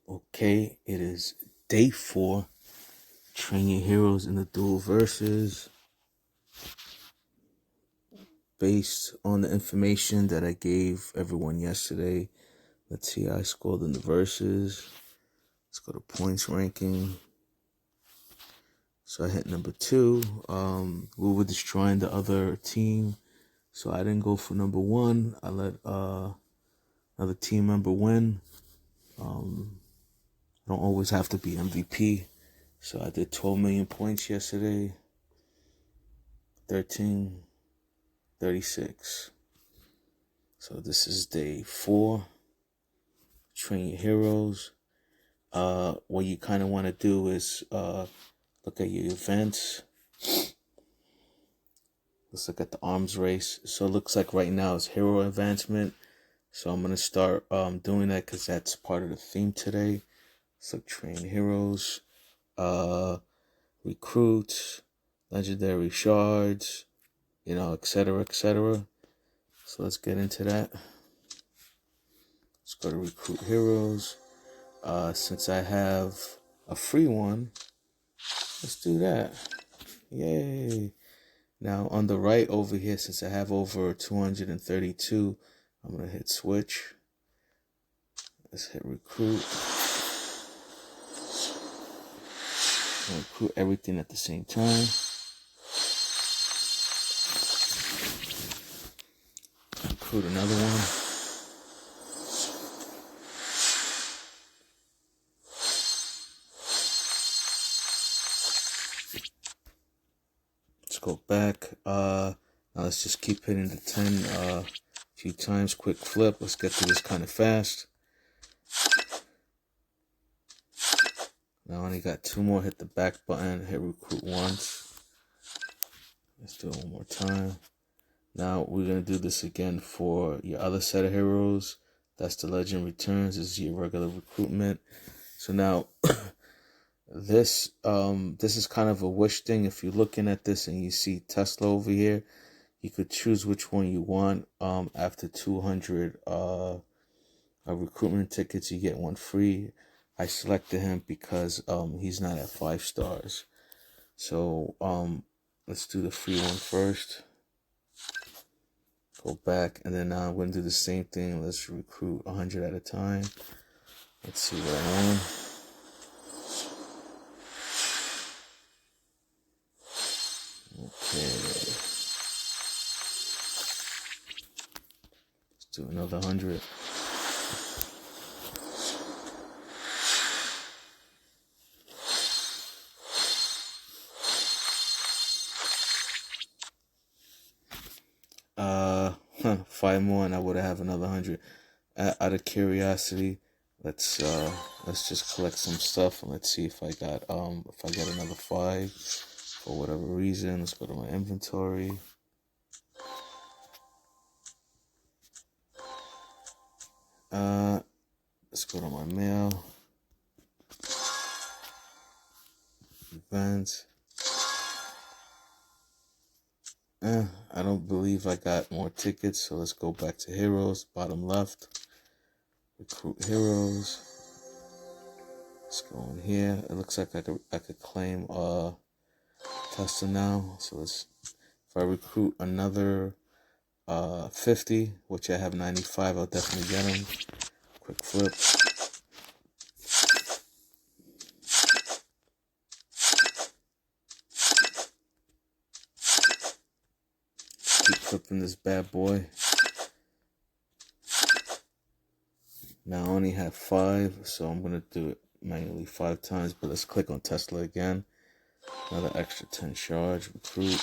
Okay, it is day 4. Train your heroes in the duel versus. Based on the information that I gave everyone yesterday, let's see how I scored in the verses. Let's go to points ranking. So I hit number 2. We were destroying the other team, so I didn't go for number 1. I let another team member win. I don't always have to be MVP. So I did 12 million points yesterday. 1336. So this is day 4. Train your heroes. What you kind of want to do is look at your events. Let's look at the arms race. So it looks like right now it's hero advancement. So I'm going to start doing that because that's part of the theme today. So train heroes, recruits, legendary shards, etc., etc. So let's get into that. Let's go to recruit heroes. Since I have a free one, let's do that. Yay. Now on the right over here, since I have over 232, I'm going to hit switch. Let's hit recruit. Recruit everything at the same time. Recruit another one. Let's go back. Now let's just keep hitting the 10 a few times. Quick flip. Let's get through this kind of fast. Now I only got 2 more. Hit the back button. Hit recruit once. Let's do it one more time. Now we're going to do this again for your other set of heroes. That's the legend returns. This is your regular recruitment. So now this is kind of a wish thing. If you're looking at this and you see Tesla over here, you could choose which one you want. After 200 recruitment tickets, you get one free. I selected him because he's not at 5 stars. So let's do the free one first. Go back, and then I'm going to do the same thing. Let's recruit 100 at a time. Let's see what I won. Okay. Let's do another 100. Five more, and I would have another 100. Out of curiosity, let's just collect some stuff and let's see if I got another 5 for whatever reason. Let's go to my inventory. Let's go to my mail. Events. I don't believe I got more tickets, so let's go back to heroes, bottom left. Recruit heroes. Let's go in here. It looks like I could claim Tesla now. So if I recruit another 50, which I have 95, I'll definitely get him. Quick flip. Keep flipping this bad boy. Now I only have 5, so I'm gonna do it manually 5 times. But let's click on Tesla again. Another extra 10 shards. Recruit.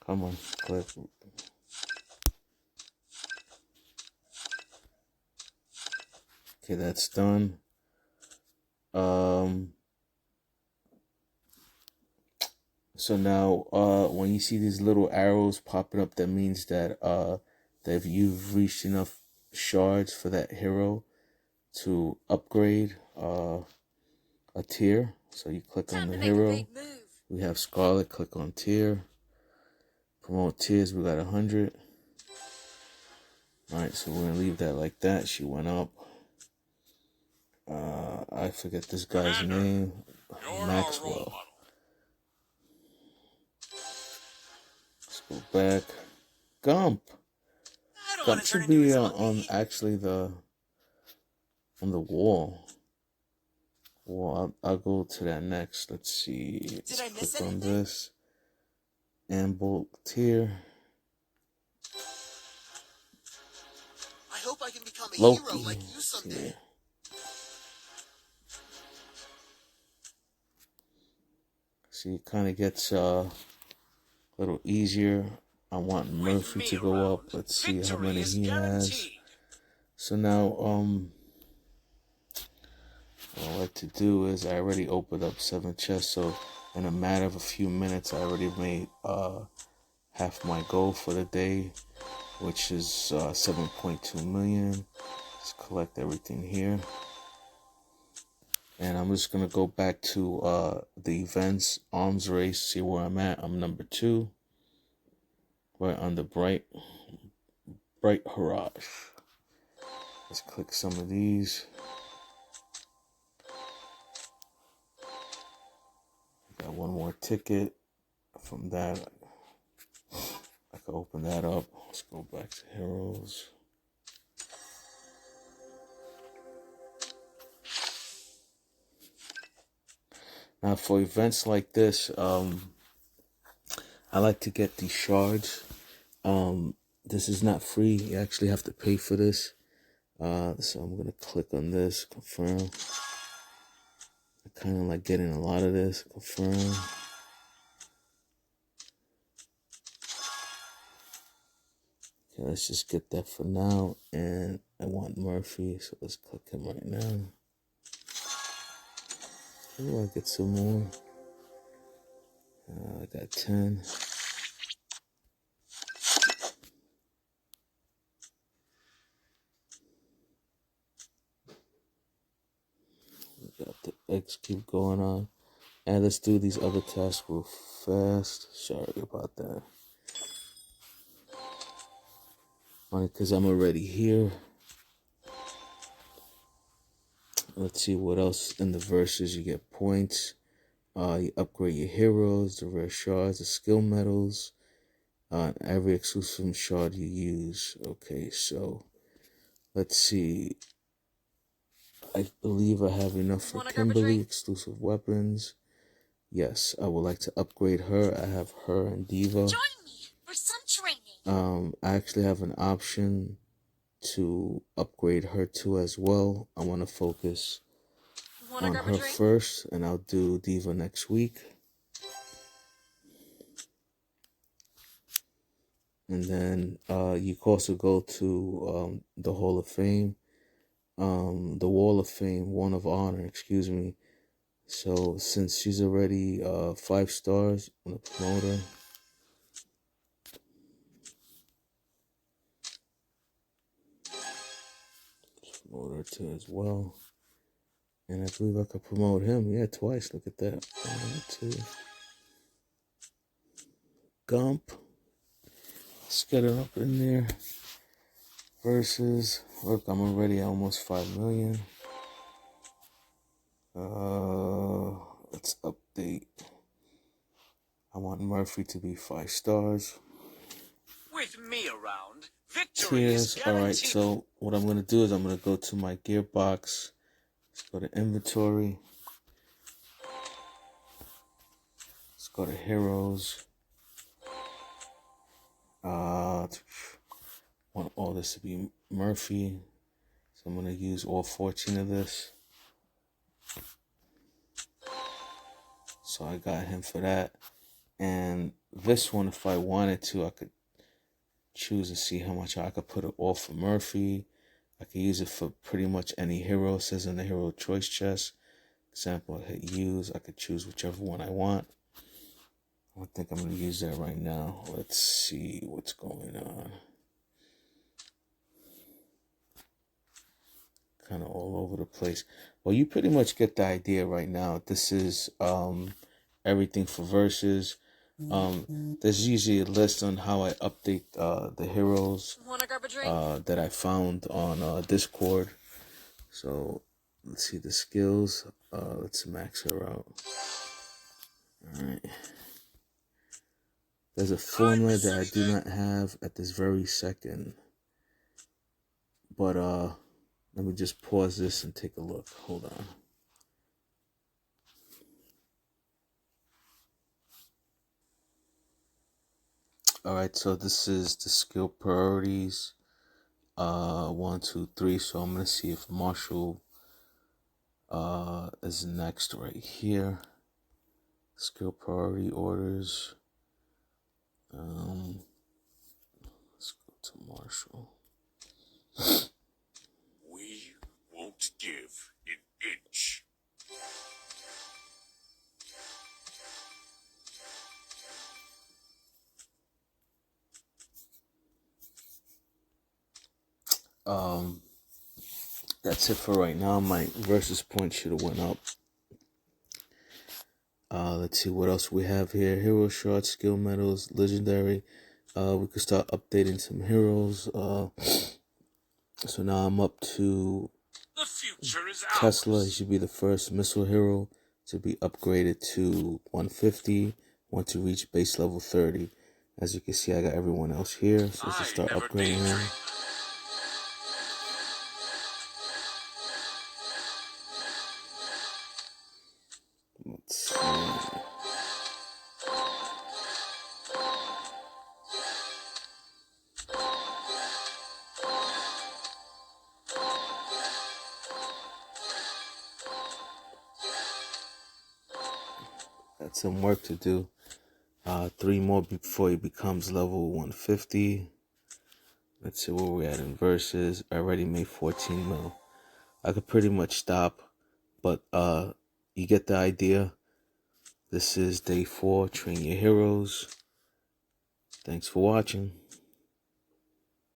Come on, click. Okay, that's done. So now, when you see these little arrows popping up, that means that that you've reached enough shards for that hero to upgrade a tier. So you click on the hero. We have Scarlet. Click on tier. Promote tiers. We got 100. All right, so we're gonna leave that like that. She went up. I forget this guy's name. Maxwell. Let's go back. Gump. Gump should be on actually on the wall. Well, I'll go to that next. Let's see. Let's click on this. Ambolt tier. I hope I can become a Loki hero like you someday. Tier. See, it kind of gets a little easier. I want Murphy to go up. Let's see how many he has. So now, what I like to do is I already opened up 7 chests. So in a matter of a few minutes, I already made half my goal for the day, which is 7.2 million. Let's collect everything here. And I'm just going to go back to the events, arms race, see where I'm at. I'm number 2. Right on the bright Haraj. Let's click some of these. Got one more ticket. From that, I can open that up. Let's go back to heroes. Now for events like this, I like to get these shards. This is not free. You actually have to pay for this. So I'm gonna click on this, confirm. I kind of like getting a lot of this, confirm. Okay, let's just get that for now. And I want Murphy, so let's click him right now. Oh, I get some more. I got 10. Got the X keep going on. And let's do these other tasks real fast. Sorry about that. Only because I'm already here. Let's see what else in the verses. You get points. You upgrade your heroes, the rare shards, the skill medals, every exclusive shard you use. Okay, so let's see. I believe I have enough for Kimberly, exclusive weapons. Yes, I would like to upgrade her. I have her and Diva. Join me for some training. I actually have an option to upgrade her too as well. I want to focus on her first, and I'll do Diva next week. And then you can also go to the Hall of Fame, the Wall of Fame, One of Honor, excuse me. So since she's already 5 stars, I'm gonna promote her. Promote her too as well. And I believe I could promote him. Yeah, twice. Look at that. 1, 2. Gump. Let's get her up in there. Versus. Look, I'm already at almost 5 million. Let's update. I want Murphy to be 5 stars. With me around, victory is guaranteed. Alright, so what I'm going to do is I'm going to go to my gearbox. Let's go to inventory. Let's go to heroes. Want all this to be Murphy. So I'm going to use all 14 of this. So I got him for that. And this one, if I wanted to, I could choose and see how much I could put it all for Murphy. I could use it for pretty much any hero. It says in the hero choice chest. Example, I hit use. I could choose whichever one I want. I think I'm going to use that right now. Let's see what's going on. Kind of all over the place. Well, you pretty much get the idea right now. This is everything for versus. There's usually a list on how I update the heroes that I found on Discord. So let's see the skills. Let's max her out. Alright. There's a formula that I do not have at this very second. But let me just pause this and take a look. Hold on. Alright, so this is the skill priorities. 1, 2, 3. So I'm gonna see if Marshall is next right here. Skill priority orders. Let's go to Marshall. We won't give an inch. That's it for right now. My versus point should have went up. Let's see what else we have here. Hero shards, skill medals, legendary. We could start updating some heroes. So now I'm up to The future is Tesla. He ours. should be the first missile hero to be upgraded to 150 once you reach base level 30. As you can see, I got everyone else here, so let's just start I never upgrading him. daydreamed. Let's see. Got some work to do. 3 more before he becomes level 150. Let's see where we're at in versus. I already made 14 mil. I could pretty much stop, but you get the idea. This is day 4. Train your heroes. Thanks for watching.